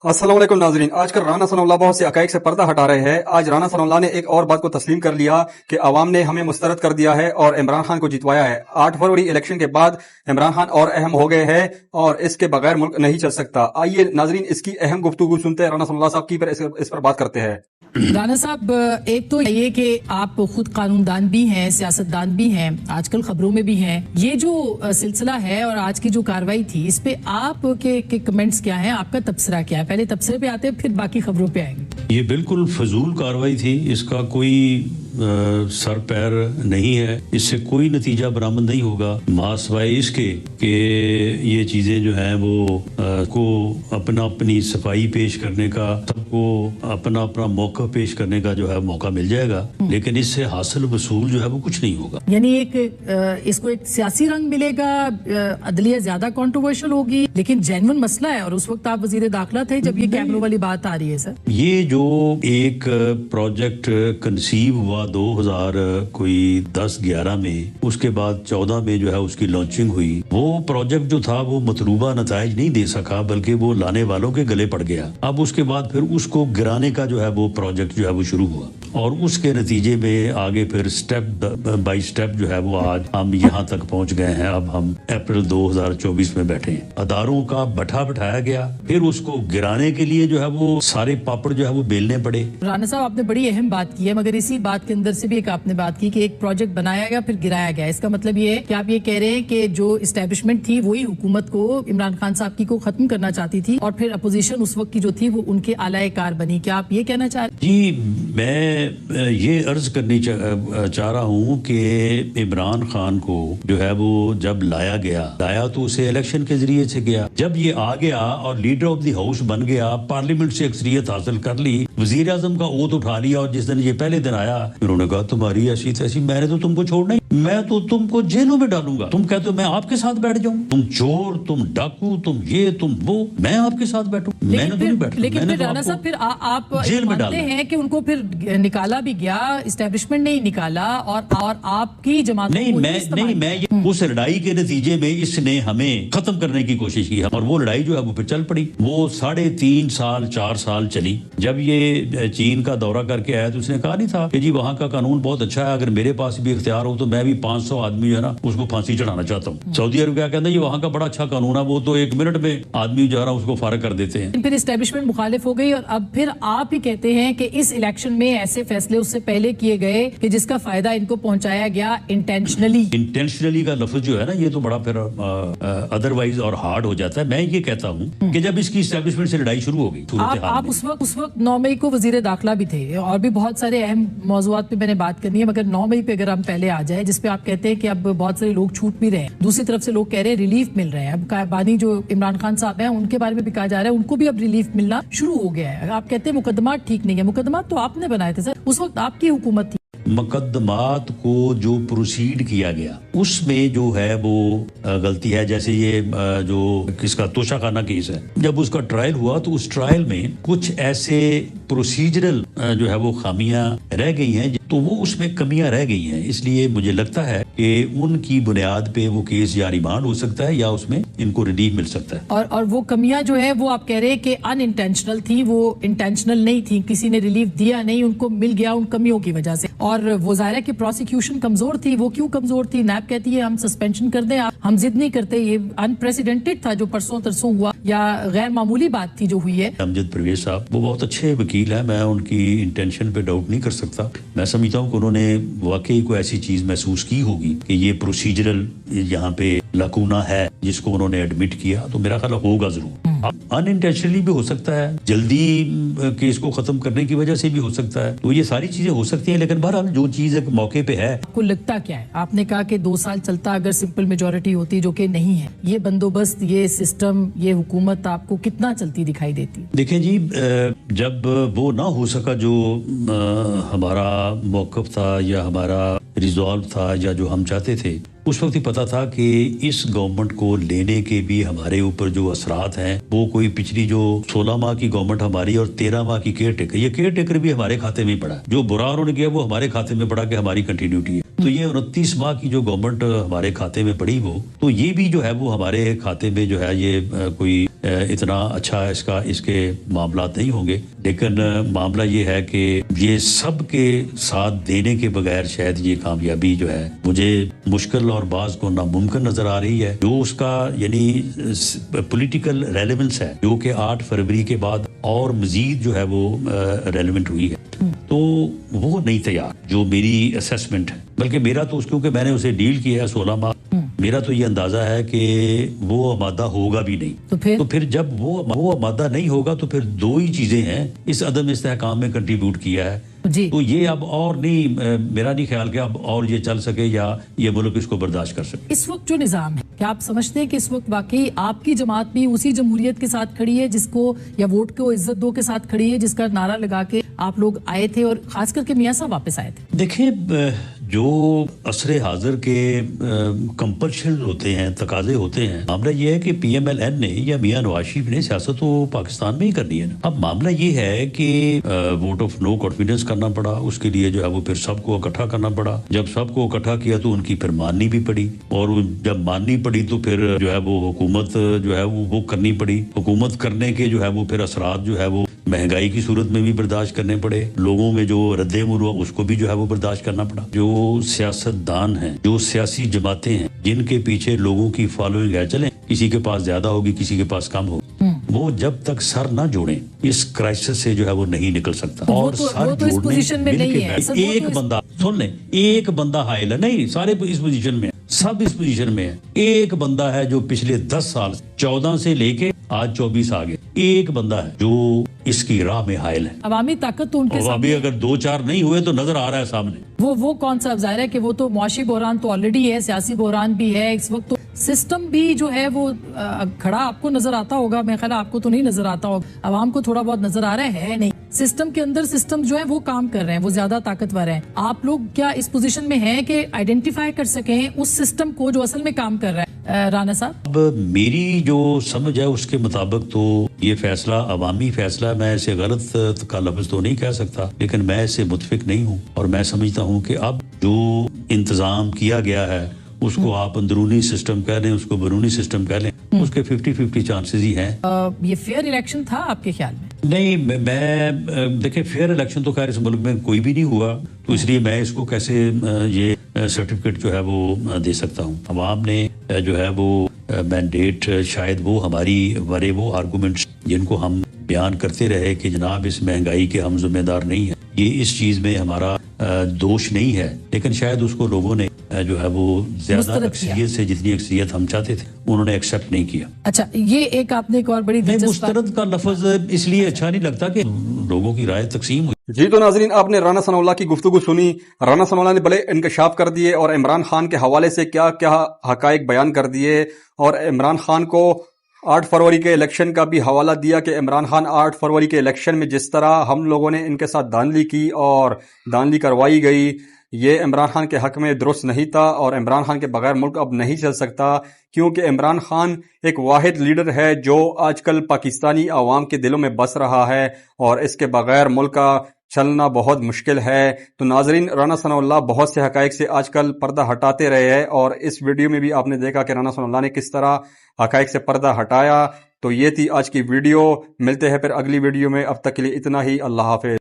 अस्सलाम वालेकुम नाजरीन। आजकल राना सनाउल्लाह बहुत से हकाइक से पर्दा हटा रहे हैं। आज राना सनाउल्लाह ने एक और बात को तस्लीम कर लिया कि अवाम ने हमें मुस्तरद कर दिया है और इमरान खान को जितवाया है। 8 फरवरी इलेक्शन के बाद इमरान खान और अहम हो गए हैं और इसके बगैर मुल्क नहीं चल सकता। आइए नाजरीन इसकी अहम गुफ्तगू सुनते हैं राना सनाउल्लाह साहब की, पर इस पर बात करते हैं। राना साहब, एक तो ये कि आप खुद कानूनदान भी हैं, सियासतदान भी हैं, आजकल खबरों में भी हैं। ये जो सिलसिला है और आज की जो कार्रवाई थी, इस पे आपके कमेंट्स क्या हैं, आपका तबसरा क्या है? पहले तबसरे पे आते हैं, फिर बाकी खबरों पे आएंगे। ये बिल्कुल फजूल कार्रवाई थी, इसका कोई सर पैर नहीं है, इससे कोई नतीजा बरामद नहीं होगा मासवाए इसके कि ये चीज़ें जो हैं वो को अपनी सफाई पेश करने का, सबको अपना मौका पेश करने का जो है मौका मिल जाएगा, लेकिन इससे हासिल वसूल जो है वो कुछ नहीं होगा। यानी इसको एक सियासी रंग मिलेगा, अदलिया ज्यादा कंट्रोवर्शियल होगी, लेकिन जेन्युइन मसला है। और उस वक्त आप वजीर दाखिला थे जब ये कैमरों वाली बात आ रही है। सर, ये जो एक प्रोजेक्ट कंसीव हुआ 2010-11 में, उसके बाद 14 में जो है उसकी लॉन्चिंग हुई, वो प्रोजेक्ट जो था वो मतलूबा नताइज नहीं दे सका, बल्कि वो लाने वालों के गले पड़ गया। अब उसके बाद फिर उसको गिराने का जो है वो प्रोजेक्ट जो है वो शुरू हुआ और उसके नतीजे में आगे फिर स्टेप बाय स्टेप जो है वो आज हम यहाँ तक पहुँच गए हैं। अब हम अप्रैल 2024 में बैठे हैं। अदारों का बैठाया गया, फिर उसको गिराने के लिए जो है वो सारे पापड़ जो है वो बेलने पड़े। राना साहब, आपने बड़ी अहम बात की है, मगर इसी बात के अंदर से भी एक आपने बात की कि एक प्रोजेक्ट बनाया गया फिर गिराया गया। इसका मतलब ये है कि आप ये कह रहे हैं कि जो इस्टेब्लिशमेंट थी वही हुकूमत को, इमरान खान साहब की को खत्म करना चाहती थी और फिर अपोजिशन उस वक्त की जो थी वो उनके आलाए कार बनी। क्या आप ये कहना चाह रहे हैं? जी, मैं ये अर्ज करनी चाह रहा हूँ कि इमरान खान को जो है वो जब लाया तो उसे इलेक्शन के जरिए से गया। जब ये आ गया और लीडर ऑफ द हाउस बन गया, पार्लियामेंट से अक्सरियत हासिल कर ली, वजीर आजम का ओथ उठा लिया, और जिस दिन ये पहले दिन आया उन्होंने कहा तुम्हारी ऐसी तैसी, मैंने तो तुमको छोड़ना ही, मैं तो तुमको जेलों में डालूंगा। तुम कहते हो मैं आपके साथ बैठ जाऊं, तुम चोर, तुम डाकू, तुम ये तुम वो, मैं आपके साथ बैठूं? मैंने तो नहीं बैठा। लेकिन फिर राना साहब, फिर आप जेल में डालते हैं कि उनको फिर निकाला भी गया, इस्टेब्लिशमेंट ने ही निकाला और आपकी जमात नहीं, मैं उस लड़ाई के नतीजे में इसने हमें खत्म करने की कोशिश की और वो लड़ाई जो है वो फिर चल पड़ी। वो 3.5-4 साल चली। जब ये चीन का दौरा करके आया तो उसने कहा नहीं था कि जी वहाँ का कानून बहुत अच्छा है, अगर मेरे पास भी इख्तियार हो तो मैं भी 500 आदमी जो है ना उसको फांसी चढ़ाना चाहता हूँ। सऊदी अरब क्या कहता है, ये वहाँ का बड़ा अच्छा कानून है, वो तो 1 मिनट में आदमी जो है ना उसको फारग कर देते हैं। फिर इस्टेब्लिशमेंट मुखालिफ हो गई और अब फिर आप ही कहते हैं कि इस इलेक्शन में ऐसे फैसले उससे पहले किए गए कि जिसका फायदा इनको पहुंचाया गया इंटेंशनली का लफ्ज जो है ना, ये तो बड़ा फिर अदरवाइज और हार्ड हो जाता है। मैं ये कहता हूँ कि जब इसकी इस्टेब्लिशमेंट से लड़ाई शुरू हो गई, आप उस वक्त 9 मई को वजीर दाखिला भी थे और भी बहुत सारे अहम मौजूआत पे मैंने बात करनी है, मगर 9 मई पे अगर हम पहले आ जाए, जिसपे आप कहते हैं कि अब बहुत सारे लोग छूट भी रहे हैं, दूसरी तरफ से लोग कह रहे हैं रिलीफ मिल रहे हैं। अब बानी जो इमरान खान साहब हैं उनके बारे में भी कहा जा रहा है उनको भी अब रिलीफ मिलना शुरू हो गया है। आप कहते हैं मुकदमा ठीक नहीं है। मुकदमा तो आपने बनाए थे सर, उस वक्त आपकी हुकूमत थी। मुकदमात को जो प्रोसीड किया गया उसमें जो है वो गलती है। जैसे ये जो किसका तोशाखाना केस है, जब उसका ट्रायल हुआ तो उस ट्रायल में कुछ ऐसे प्रोसीजरल जो है वो खामियां रह गई हैं, तो वो उसमें कमियां रह गई हैं। इसलिए मुझे लगता है कि उनकी बुनियाद पे वो केस या रिमांड हो सकता है या उसमें इनको रिलीफ मिल सकता है। और वो कमियां जो है वो आप कह रहे हैं कि अनइंटेंशनल थी, वो इंटेंशनल नहीं थी, किसी ने रिलीफ दिया नहीं, उनको मिल गया उन कमियों की वजह से। और वो जाहिर है कि प्रोसिक्यूशन कमजोर थी। वो क्यों कमजोर थी? नैब कहती है हम सस्पेंशन कर दें, हम जिद नहीं करते। ये अनप्रेसिडेंटेड था जो परसों तरसों हुआ, या गैर मामूली बात थी जो हुई है। अमजद परवेज साहब वो बहुत अच्छे वकील हैं, मैं उनकी इंटेंशन पे डाउट नहीं कर सकता। मैं समझता हूँ कि उन्होंने वाकई कोई ऐसी चीज महसूस की होगी कि ये प्रोसीजरल यहाँ पे लकूना है जिसको उन्होंने एडमिट किया, तो मेरा ख्याल होगा जरूर। अनइंटेंशनली भी हो सकता है, जल्दी केस को खत्म करने की वजह से भी हो सकता है, तो ये सारी चीजें हो सकती हैं। लेकिन बहरहाल जो चीज एक मौके पे है। आपको लगता क्या है? आपने कहा कि 2 साल चलता अगर सिंपल मेजोरिटी होती, जो कि नहीं है। ये बंदोबस्त, ये सिस्टम, ये हुकूमत आपको कितना चलती दिखाई देती? देखें जी, जब वो ना हो सका जो हमारा मौक़िफ़ था या हमारा रिजॉल्व था या जो हम चाहते थे, उस वक्त ही पता था कि इस गवर्नमेंट को लेने के भी हमारे ऊपर जो असरात हैं वो कोई पिछली जो 16 माह की गवर्नमेंट हमारी और 13 माह की केयर टेकर, ये केयर टेकर भी हमारे खाते में पड़ा। जो बुरा उन्होंने किया वो हमारे खाते में पड़ा कि हमारी कंटिन्यूटी है। तो تو یہ 29 ماہ کی جو گورنمنٹ ہمارے کھاتے میں پڑی وہ، تو یہ بھی جو ہے وہ ہمارے کھاتے میں جو ہے یہ کوئی اتنا اچھا اس کے معاملات نہیں ہوں گے، لیکن معاملہ یہ ہے کہ یہ سب کے ساتھ دینے کے بغیر شاید یہ کامیابی جو ہے مجھے مشکل اور بعض کو ناممکن نظر آ رہی ہے۔ جو اس کا یعنی پولیٹیکل ریلیونس ہے جو کہ 8 فروری کے بعد اور مزید جو ہے وہ ریلیونٹ ہوئی ہے، تو وہ نہیں تیار، جو میری اسیسمنٹ ہے، بلکہ میرا تو کیونکہ میں نے اسے ڈیل کیا ہے 16 ماہ، میرا تو یہ اندازہ ہے کہ وہ آمادہ ہوگا بھی نہیں۔ تو پھر جب وہ آمادہ نہیں ہوگا تو پھر 2 ہی چیزیں ہیں اس عدم استحکام میں کنٹریبیوٹ کیا ہے، تو یہ اب اور نہیں، میرا نہیں خیال کہ اب اور یہ چل سکے یا یہ ملک اس کو برداشت کر سکے۔ اس وقت جو نظام ہے، کیا آپ سمجھتے ہیں کہ اس وقت واقعی آپ کی جماعت بھی اسی جمہوریت کے ساتھ کھڑی ہے جس کو، یا ووٹ کو عزت دو کے ساتھ کھڑی ہے، جس کا نعرہ لگا کے آپ لوگ آئے تھے اور خاص کر کے میاں صاحب واپس آئے تھے؟ دیکھیں، جو عصر حاضر کے کمپلشن ہوتے ہیں، تقاضے ہوتے ہیں، معاملہ یہ ہے کہ پی ایم ایل این نے یا میاں نواز شریف نے سیاست تو پاکستان میں ہی کرنی ہے نا۔ اب معاملہ یہ ہے کہ ووٹ آف نو کانفیڈنس کرنا پڑا، اس کے لیے جو ہے وہ پھر سب کو اکٹھا کرنا پڑا، جب سب کو اکٹھا کیا تو ان کی پھر ماننی بھی پڑی، اور جب ماننی پڑی تو پھر جو ہے وہ حکومت جو ہے وہ کرنی پڑی۔ حکومت کرنے کے جو ہے وہ پھر اثرات جو ہے وہ مہنگائی کی صورت میں بھی برداشت کرنے پڑے، لوگوں میں جو رد عمل ہوا اس کو بھی جو ہے وہ برداشت کرنا پڑا۔ جو سیاست دان ہیں، جو سیاسی جماعتیں ہیں جن کے پیچھے لوگوں کی فالوئنگ ہے، چلیں کسی کے پاس زیادہ ہوگی کسی کے پاس کم ہوگی، وہ جب تک سر نہ جوڑیں اس کرائسس سے جو ہے وہ نہیں نکل سکتا۔ اور سر جوڑنے ایک بندہ، سن لیں، ایک بندہ حائل ہے، نہیں سارے اس پوزیشن میں ہیں، سب اس پوزیشن میں ہے، ایک بندہ ہے جو پچھلے 10 سال 14 سے لے کے آج 24 آگے، ایک بندہ ہے جو اس کی راہ میں حائل ہے۔ عوامی طاقت تو ان کے ابھی اگر 2-4 نہیں ہوئے تو نظر آ رہا ہے سامنے۔ وہ کون سا ظاہر ہے کہ وہ تو معاشی بحران تو آلریڈی ہے، سیاسی بحران بھی ہے اس وقت، تو سسٹم بھی جو ہے وہ کھڑا آپ کو نظر آتا ہوگا، میں خیال آپ کو تو نہیں نظر آتا ہوگا، عوام کو تھوڑا بہت نظر آ رہا ہے نہیں، سسٹم کے اندر سسٹم جو ہے وہ کام کر رہے ہیں، وہ زیادہ طاقتور ہیں۔ آپ لوگ کیا اس پوزیشن میں ہیں کہ آئیڈینٹیفائی کر سکیں اس سسٹم کو جو اصل میں کام کر رہا ہے؟ رانا صاحب، اب میری جو سمجھ ہے اس کے مطابق تو یہ فیصلہ عوامی فیصلہ ہے، میں اسے غلط کا لفظ تو نہیں کہہ سکتا، لیکن میں اسے متفق نہیں ہوں، اور میں سمجھتا ہوں کہ اب جو انتظام کیا گیا ہے اس کو آپ اندرونی سسٹم کہہ لیں، اس کو بیرونی سسٹم کہہ لیں، اس کے 50-50 چانسز ہی ہیں۔ یہ فیئر الیکشن تھا آپ کے خیال میں؟ نہیں، میں دیکھیں فیئر الیکشن تو خیر اس ملک میں کوئی بھی نہیں ہوا، تو اس لیے میں اس کو کیسے یہ سرٹیفکیٹ جو ہے وہ دے سکتا ہوں۔ عوام نے جو ہے وہ مینڈیٹ، شاید وہ ہماری ورے وہ آرگومنٹس جن کو ہم بیان کرتے رہے کہ جناب اس مہنگائی کے ہم ذمہ دار نہیں ہیں، یہ اس چیز میں ہمارا دوش نہیں ہے، لیکن شاید اس کو لوگوں نے جو ہے وہ زیادہ اکثریت سے، جتنی اکثریت ہم چاہتے تھے، انہوں نے ایکسیپٹ نہیں کیا۔ اچھا، یہ ایک آپ نے ایک اور بڑی مسترد کا لفظ اس لیے اچھا نہیں لگتا کہ لوگوں کی رائے تقسیم ہوئی۔ جی تو ناظرین، آپ نے رانا ثناء اللہ کی گفتگو سنی۔ رانا ثناء اللہ نے بڑے انکشاف کر دیے اور عمران خان کے حوالے سے کیا کیا حقائق بیان کر دیے، اور عمران خان کو 8 فروری کے الیکشن کا بھی حوالہ دیا کہ عمران خان 8 فروری کے الیکشن میں جس طرح ہم لوگوں نے ان کے ساتھ دھاندلی کی اور دھاندلی کروائی گئی، یہ عمران خان کے حق میں درست نہیں تھا، اور عمران خان کے بغیر ملک اب نہیں چل سکتا، کیونکہ عمران خان ایک واحد لیڈر ہے جو آج کل پاکستانی عوام کے دلوں میں بس رہا ہے، اور اس کے بغیر ملک کا چلنا بہت مشکل ہے۔ تو ناظرین، رانا ثناء اللہ بہت سے حقائق سے آج کل پردہ ہٹاتے رہے ہیں، اور اس ویڈیو میں بھی آپ نے دیکھا کہ رانا ثناء اللہ نے کس طرح حقائق سے پردہ ہٹایا۔ تو یہ تھی آج کی ویڈیو، ملتے ہیں پھر اگلی ویڈیو میں، اب تک کے لیے اتنا ہی، اللہ حافظ۔